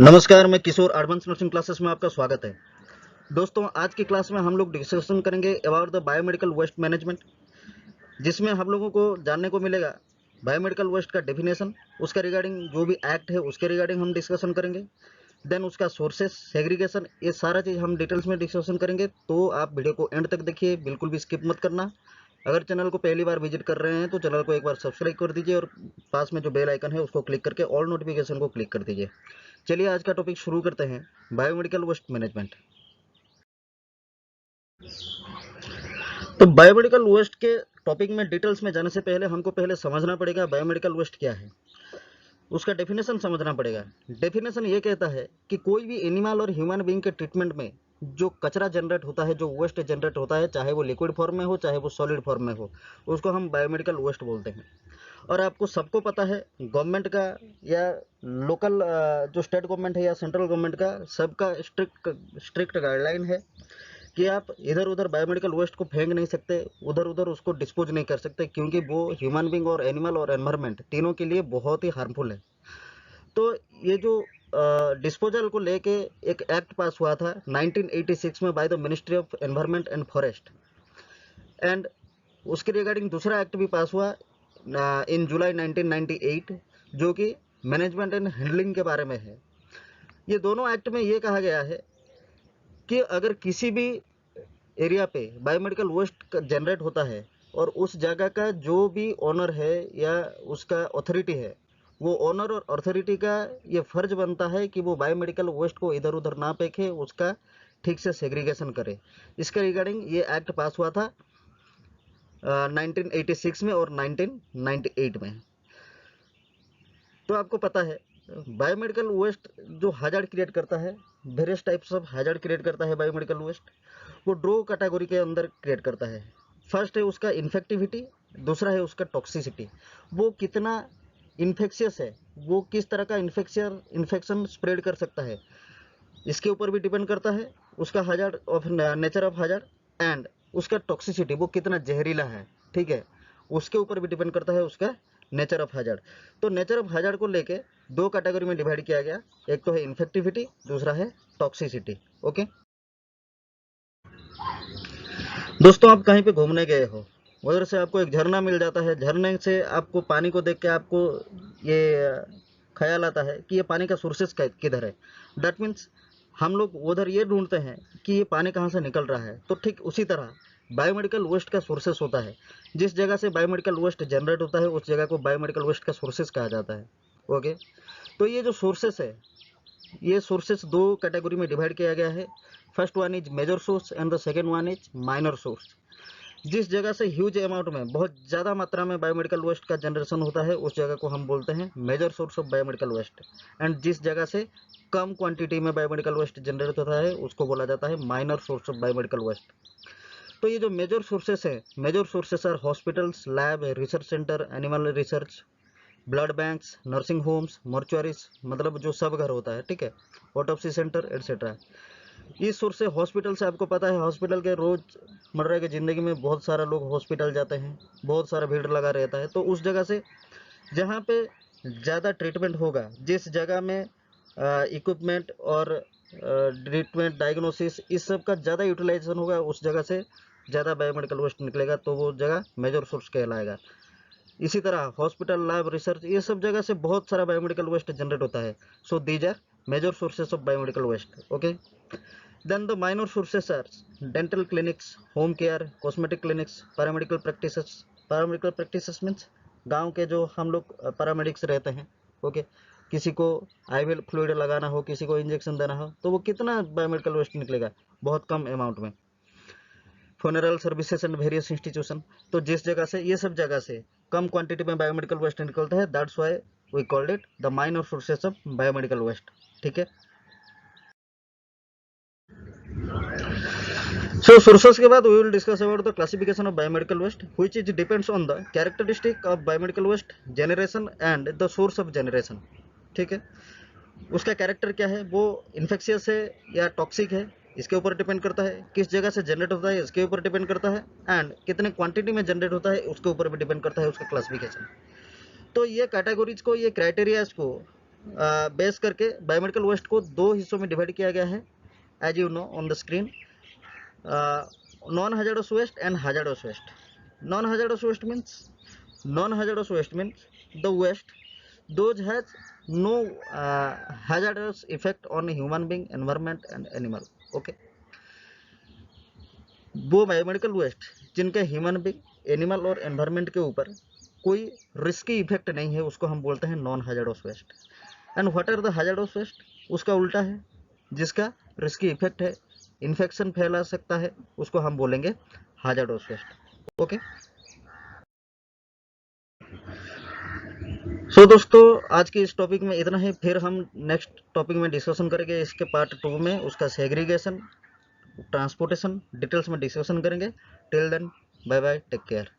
नमस्कार, मैं किशोर advance nursing classes में आपका स्वागत है। दोस्तों, आज की क्लास में हम लोग डिस्कशन करेंगे about the biomedical waste management, जिसमें हम लोगों को जानने को मिलेगा बायोमेडिकल वेस्ट का डेफिनेशन, उसका रिगार्डिंग जो भी एक्ट है उसके रिगार्डिंग हम डिस्कशन करेंगे। देन उसका सोर्सेस, सेग्रीगेशन, ये सारा चीज़ हम डिटेल्स में डिस्कशन करेंगे। तो आप वीडियो को एंड तक देखिए, बिल्कुल भी स्किप मत करना। अगर चैनल को पहली बार विजिट कर रहे हैं तो चैनल को एक बार सब्सक्राइब कर दीजिए और पास में जो बेल आइकन है उसको क्लिक करके ऑल नोटिफिकेशन को क्लिक कर दीजिए। चलिए आज का टॉपिक शुरू करते हैं, बायोमेडिकल वेस्ट मैनेजमेंट। तो बायोमेडिकल वेस्ट के टॉपिक में डिटेल्स में जाने से पहले हमको पहले समझना पड़ेगा बायोमेडिकल वेस्ट क्या है, उसका डेफिनेशन समझना पड़ेगा। डेफिनेशन ये कहता है कि कोई भी एनिमल और ह्यूमन बीइंग के ट्रीटमेंट में जो कचरा जनरेट होता है, जो वेस्ट जनरेट होता है, चाहे वो लिक्विड फॉर्म में हो चाहे वो सॉलिड फॉर्म में हो, उसको हम बायोमेडिकल वेस्ट बोलते हैं। और आपको सबको पता है, गवर्नमेंट का या लोकल जो स्टेट गवर्नमेंट है या सेंट्रल गवर्नमेंट का, सबका स्ट्रिक्ट गाइडलाइन है कि आप इधर उधर बायोमेडिकल वेस्ट को फेंक नहीं सकते, उधर उधर उसको डिस्पोज नहीं कर सकते, क्योंकि वो ह्यूमन बींग और एनिमल और एनवायरमेंट तीनों के लिए बहुत ही हार्मफुल है। तो ये जो डिस्पोजल को लेके एक एक्ट पास हुआ था 1986 में by the ministry of environment and forest, and उसके रिगार्डिंग दूसरा एक्ट भी पास हुआ इन जुलाई 1998, जो कि मैनेजमेंट एंड हैंडलिंग के बारे में है। ये दोनों एक्ट में ये कहा गया है कि अगर किसी भी एरिया पे बायोमेडिकल वेस्ट जनरेट होता है और उस जगह का जो भी ओनर है या उसका अथॉरिटी है, वो ओनर और अथॉरिटी का ये फर्ज बनता है कि वो बायोमेडिकल वेस्ट को इधर उधर ना फेंके, उसका ठीक से सेग्रीगेशन करे। इसके रिगार्डिंग ये एक्ट पास हुआ था 1986 में और 1998 में। तो आपको पता है बायोमेडिकल वेस्ट जो हैजार्ड क्रिएट करता है, various types of hazard create करता है बायोमेडिकल वेस्ट, वो दो कैटेगरी के अंदर क्रिएट करता है। फर्स्ट है उसका इन्फेक्टिविटी, दूसरा है उसका टॉक्सिसिटी। वो कितना इन्फेक्शियस है, वो किस तरह का इन्फेक्शन स्प्रेड कर सकता है, इसके ऊपर भी डिपेंड करता है। उसका hazard of nature of hazard and उसका टॉक्सिसिटी, वो कितना जहरीला है, ठीक है, उसके ऊपर भी डिपेंड करता है उसका नेचर ऑफ हैजार्ड। तो नेचर ऑफ हैजार्ड को लेके दो कैटेगरी में डिवाइड किया गया, एक तो है इन्फेक्टिविटी, दूसरा है टॉक्सिसिटी। ओके दोस्तों, आप कहीं पे घूमने गए हो, उधर से आपको एक झरना मिल जाता है, झरने से आपको पानी को देख के आपको ये ख्याल आता है कि ये पानी का सोर्सेस किधर है। दैट मीन्स हम लोग उधर ये ढूंढते हैं कि ये पानी कहाँ से निकल रहा है। तो ठीक उसी तरह बायोमेडिकल वेस्ट का सोर्सेस होता है। जिस जगह से बायोमेडिकल वेस्ट जनरेट होता है उस जगह को बायोमेडिकल वेस्ट का सोर्सेस कहा जाता है। ओके, तो ये जो सोर्सेस है, ये सोर्सेस दो कैटेगरी में डिवाइड किया गया है। First one is major source and the second one is minor source. जिस जगह से ह्यूज अमाउंट में, बहुत ज़्यादा मात्रा में बायोमेडिकल वेस्ट का जनरेशन होता है उस जगह को हम बोलते हैं major source of biomedical waste, and जिस जगह से कम क्वांटिटी में बायोमेडिकल वेस्ट जनरेट होता है उसको बोला जाता है minor source of biomedical waste. तो ये जो मेजर सोर्सेस है, major sources are hospitals, lab, research centre, animal research, blood banks, nursing homes, mortuaries, मतलब जो सब घर होता है, ठीक है, ऑटोप्सी सेंटर एटसेट्रा। इस सोर्स से हॉस्पिटल से आपको पता है हॉस्पिटल के रोजमर्रा की ज़िंदगी में बहुत सारा लोग हॉस्पिटल जाते हैं, बहुत सारा भीड़ लगा रहता है। तो उस जगह से जहाँ पे ज़्यादा ट्रीटमेंट होगा, जिस जगह में इक्विपमेंट और ट्रीटमेंट डायग्नोसिस इस सब का ज़्यादा यूटिलाइजेशन होगा, उस जगह से ज़्यादा बायोमेडिकल वेस्ट निकलेगा, तो वो जगह मेजर सोर्स कहलाएगा। इसी तरह हॉस्पिटल, लैब, रिसर्च, ये सब जगह से बहुत सारा बायोमेडिकल वेस्ट जनरेट होता है। So these are major sources of biomedical waste. Okay, then the minor sources are dental clinics, home care, cosmetic clinics, paramedical practices. Paramedical practices means गांव के जो हम लोग पैरामेडिक्स रहते हैं। ओके, किसी को आईवी फ्लूइड लगाना हो, किसी को इंजेक्शन देना हो, तो वो कितना बायोमेडिकल वेस्ट निकलेगा, बहुत कम अमाउंट में। Funeral services and various institution, तो जिस जगह से, ये सब जगह से कम क्वांटिटी में बायोमेडिकल वेस्ट निकलता है, that's why we called it the minor sources of biomedical waste. ठीक है, so sources के बाद we will discuss about the classification of biomedical waste, which is depends on the characteristic of biomedical waste generation and the source of generation। ठीक है, उसका character क्या है, वो इन्फेक्शियस है या टॉक्सिक है, इसके ऊपर डिपेंड करता है। किस जगह से जनरेट होता है इसके ऊपर डिपेंड करता है, एंड कितने क्वांटिटी में जनरेट होता है उसके ऊपर भी डिपेंड करता है उसका क्लासिफिकेशन। तो ये कैटेगरीज को, ये क्राइटेरियाज को बेस करके बायोमेडिकल वेस्ट को दो हिस्सों में डिवाइड किया गया है, as you know on the screen. Non hazardous waste and hazardous waste. Non-hazardous waste means the waste those has no hazardous effect on human being, environment and animal. Okay, वो biomedical waste जिनके human being, animal और environment के ऊपर कोई risky effect नहीं है, उसको हम बोलते हैं non hazardous waste. And what are the hazardous waste? उसका उल्टा है, जिसका रिस्की इफेक्ट है, इन्फेक्शन फैला सकता है, उसको हम बोलेंगे hazardous वेस्ट। ओके, सो दोस्तों आज के इस टॉपिक में इतना ही। फिर हम नेक्स्ट टॉपिक में डिस्कशन करेंगे इसके पार्ट 2 में, उसका सेग्रीगेशन, ट्रांसपोर्टेशन डिटेल्स में डिस्कशन करेंगे। Till then bye bye, take care.